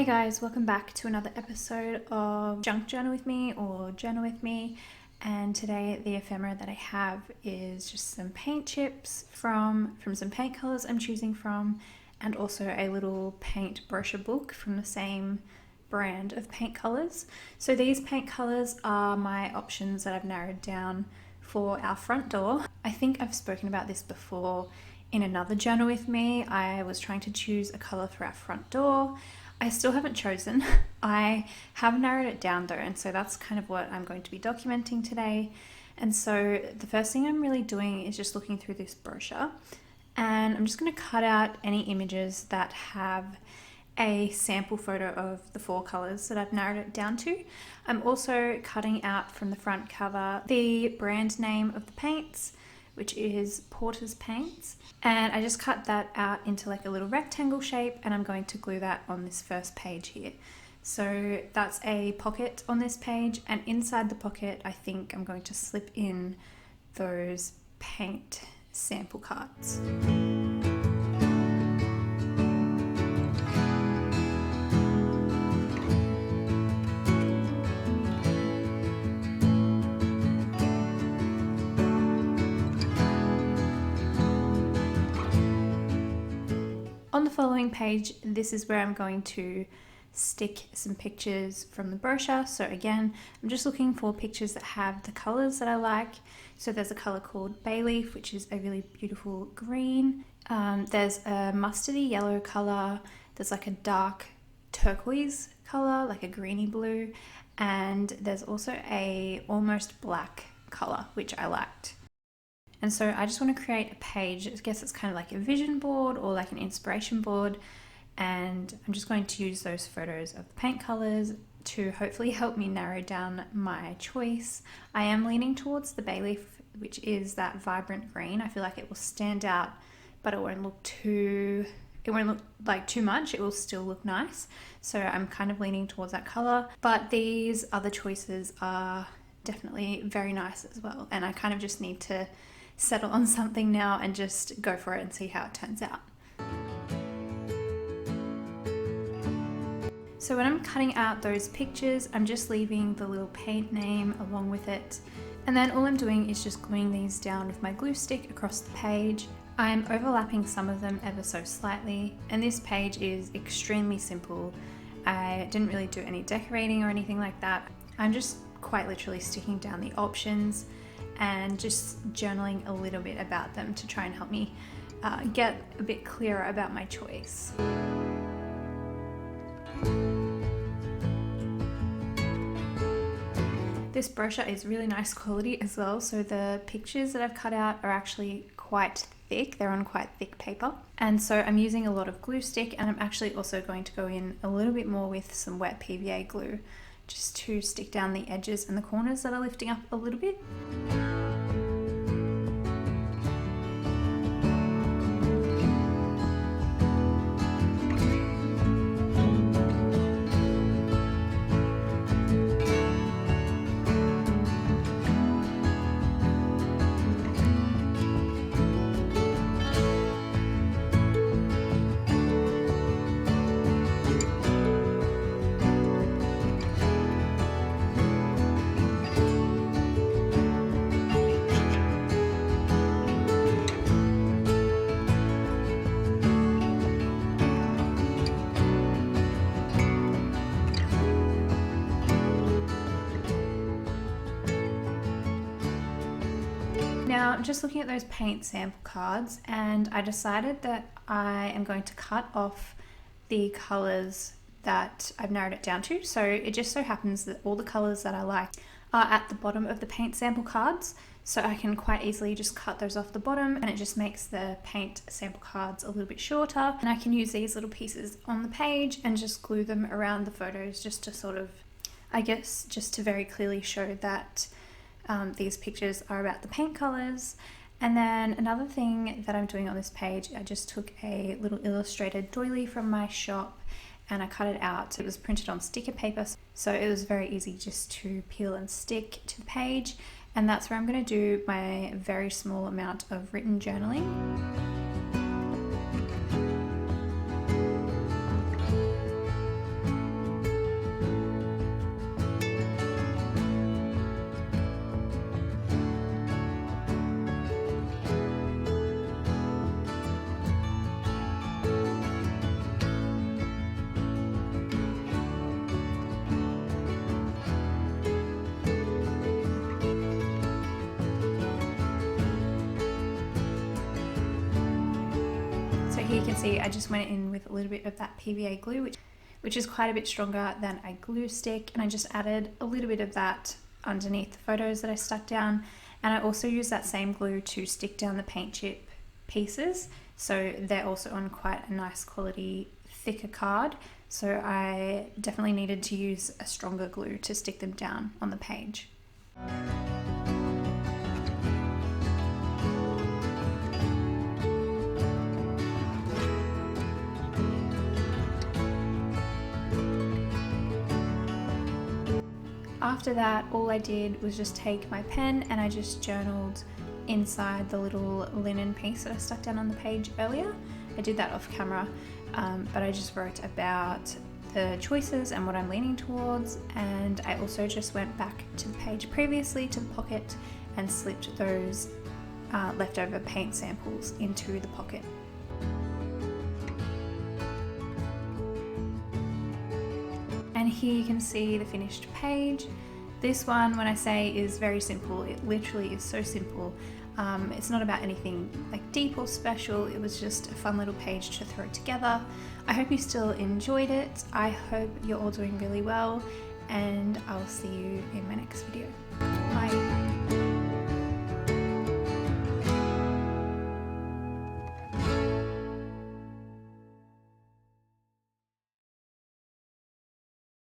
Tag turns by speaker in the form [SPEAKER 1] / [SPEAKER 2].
[SPEAKER 1] guys, welcome back to another episode of Junk Journal with me or Journal with me. And today the ephemera that I have is just some paint chips from some paint colors I'm choosing from, and also a little paint brochure book from the same brand of paint colors. So these paint colors are my options that I've narrowed down for our front door. I think I've spoken about this before in another journal with me. I was trying to choose a color for our front door. I still haven't chosen. I have narrowed it down though, and so that's kind of what I'm going to be documenting today. And so the first thing I'm really doing is just looking through this brochure, and I'm just going to cut out any images that have a sample photo of the four colors that I've narrowed it down to. I'm also cutting out from the front cover the brand name of the paints, which is Porter's Paints. And I just cut that out into like a little rectangle shape, and I'm going to glue that on this first page here. So that's a pocket on this page, and inside the pocket I think I'm going to slip in those paint sample cards. On the following page, this is where I'm going to stick some pictures from the brochure. So again, I'm just looking for pictures that have the colors that I like. So there's a color called Bay Leaf, which is a really beautiful green. There's a mustardy yellow color. There's like a dark turquoise color, like a greeny blue. And there's also a almost black color, which I liked. And so I just want to create a page. I guess it's kind of like a vision board or like an inspiration board. And I'm just going to use those photos of the paint colors to hopefully help me narrow down my choice. I am leaning towards the Bay Leaf, which is that vibrant green. I feel like it will stand out, but it won't look like too much. It will still look nice. So I'm kind of leaning towards that color, but these other choices are definitely very nice as well. And I kind of just need to settle on something now and just go for it and see how it turns out. So when I'm cutting out those pictures, I'm just leaving the little paint name along with it. And then all I'm doing is just gluing these down with my glue stick across the page. I'm overlapping some of them ever so slightly, and this page is extremely simple. I didn't really do any decorating or anything like that. I'm just quite literally sticking down the options and just journaling a little bit about them to try and help me get a bit clearer about my choice. This brochure is really nice quality as well, so the pictures that I've cut out are actually quite thick. They're on quite thick paper, and so I'm using a lot of glue stick, and I'm actually also going to go in a little bit more with some wet PVA glue just to stick down the edges and the corners that are lifting up a little bit. Now I'm just looking at those paint sample cards, and I decided that I am going to cut off the colors that I've narrowed it down to. So it just so happens that all the colors that I like are at the bottom of the paint sample cards. So I can quite easily just cut those off the bottom, and it just makes the paint sample cards a little bit shorter. And I can use these little pieces on the page and just glue them around the photos just to sort of, I guess, just to very clearly show that these pictures are about the paint colors. And then another thing that I'm doing on this page, I just took a little illustrated doily from my shop and I cut it out. It was printed on sticker paper, so it was very easy just to peel and stick to the page. And that's where I'm going to do my very small amount of written journaling. here you can see I just went in with a little bit of that PVA glue, which is quite a bit stronger than a glue stick, and I just added a little bit of that underneath the photos that I stuck down. And I also used that same glue to stick down the paint chip pieces, so they're also on quite a nice quality thicker card, so I definitely needed to use a stronger glue to stick them down on the page. After that, all I did was just take my pen and I just journaled inside the little linen piece that I stuck down on the page earlier. I did that off camera, but I just wrote about the choices and what I'm leaning towards, and I also just went back to the page previously to the pocket and slipped those leftover paint samples into the pocket. And here you can see the finished page. This one, when I say is very simple, it literally is so simple. It's not about anything like deep or special. It was just a fun little page to throw together. I hope you still enjoyed it. I hope you're all doing really well, and I'll see you in my next video.